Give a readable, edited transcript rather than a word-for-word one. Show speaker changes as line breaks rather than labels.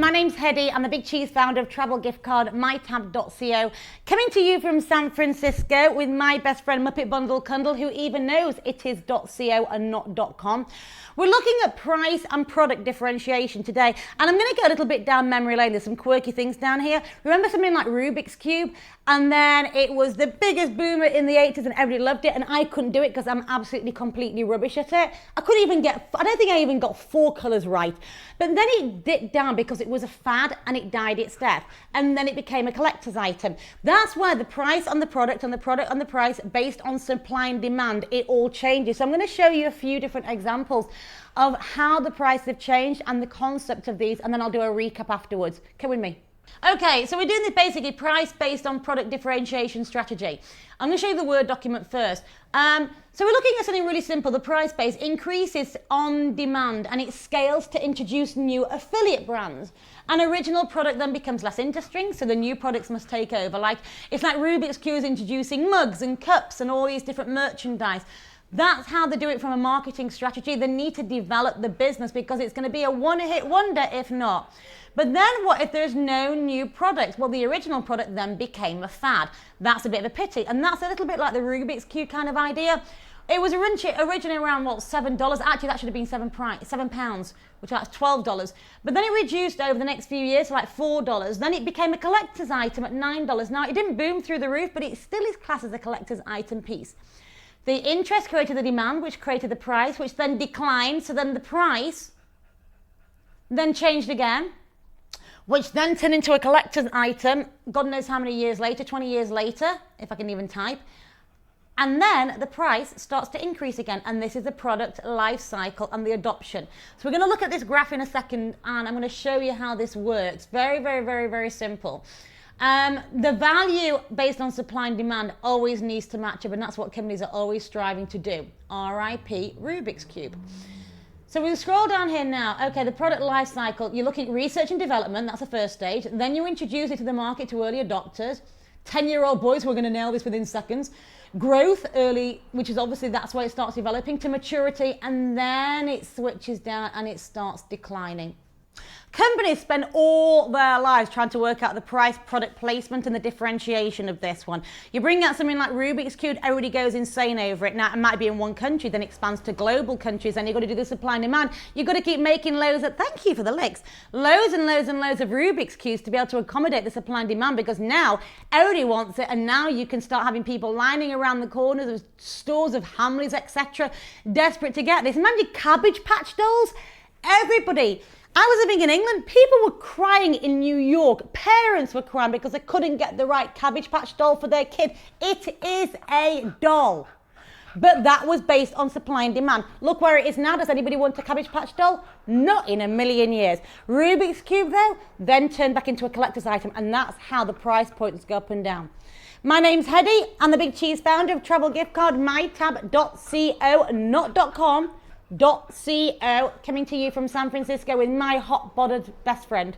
My name's Hedy. I'm the Big Cheese founder of travel gift card mytab.co, coming to you from San Francisco with my best friend Muppet Bundle Cundle, who even knows it is .co and not .com. We're looking at price and product differentiation today, and I'm going to go a little bit down memory lane. There's some quirky things down here. Remember something like Rubik's Cube? And then it was the biggest boomer in the 80s and everybody loved it, and I couldn't do it because I'm absolutely completely rubbish at it. I don't think I even got 4 colours right. But then it dipped down because it was a fad and it died its death. And then it became a collector's item. That's where the price on the product and the product on the price based on supply and demand, it all changes. So I'm going to show you a few different examples of how the price have changed and the concept of these, and then I'll do a recap afterwards. Come with me. Okay, so we're doing this basically price based on product differentiation strategy. I'm going to show you the Word document first. So we're looking at something really simple. The price base increases on demand and it scales to introduce new affiliate brands. An original product then becomes less interesting, so the new products must take over. It's like Rubik's Cube is introducing mugs and cups and all these different merchandise. That's how they do it from a marketing strategy. They need to develop the business because it's going to be a one-hit wonder if not. But then what if there's no new product? Well, the original product then became a fad. That's a bit of a pity. And that's a little bit like the Rubik's Cube kind of idea. It was originally around, $7? Actually, that should have been £7, which is $12. But then it reduced over the next few years to like $4. Then it became a collector's item at $9. Now, it didn't boom through the roof, but it still is classed as a collector's item piece. The interest created the demand, which created the price, which then declined. So then the price then changed again, which then turned into a collector's item, God knows how many years later, 20 years later, if I can even type. And then the price starts to increase again. And this is the product life cycle and the adoption. So we're going to look at this graph in a second, and I'm going to show you how this works. Very, very, very, very simple. The value based on supply and demand always needs to match up, and that's what companies are always striving to do. RIP Rubik's Cube. So we'll scroll down here now. Okay, the product life cycle, you're looking at research and development, that's the first stage. Then you introduce it to the market to early adopters. 10-year-old boys who are going to nail this within seconds. Growth early, which is obviously that's why it starts developing, to maturity, and then it switches down and it starts declining. Companies spend all their lives trying to work out the price, product placement, and the differentiation of this one. You bring out something like Rubik's Cube, everybody goes insane over it. Now, it might be in one country, then expands to global countries, and you've got to do the supply and demand. You've got to keep making thank you for the licks, loads and loads and loads of Rubik's Cubes to be able to accommodate the supply and demand, because now everybody wants it, and now you can start having people lining around the corners of stores of Hamleys, etc., desperate to get this. Imagine Cabbage Patch dolls. Everybody. I was living in England, people were crying in New York. Parents were crying because they couldn't get the right Cabbage Patch doll for their kid. It is a doll. But that was based on supply and demand. Look where it is now. Does anybody want a Cabbage Patch doll? Not in a million years. Rubik's Cube, though, then turned back into a collector's item, and that's how the price points go up and down. My name's Hedy. I'm the Big Cheese founder of travel gift card mytab.co, not .com. .co, coming to you from San Francisco with my hot-bothered best friend.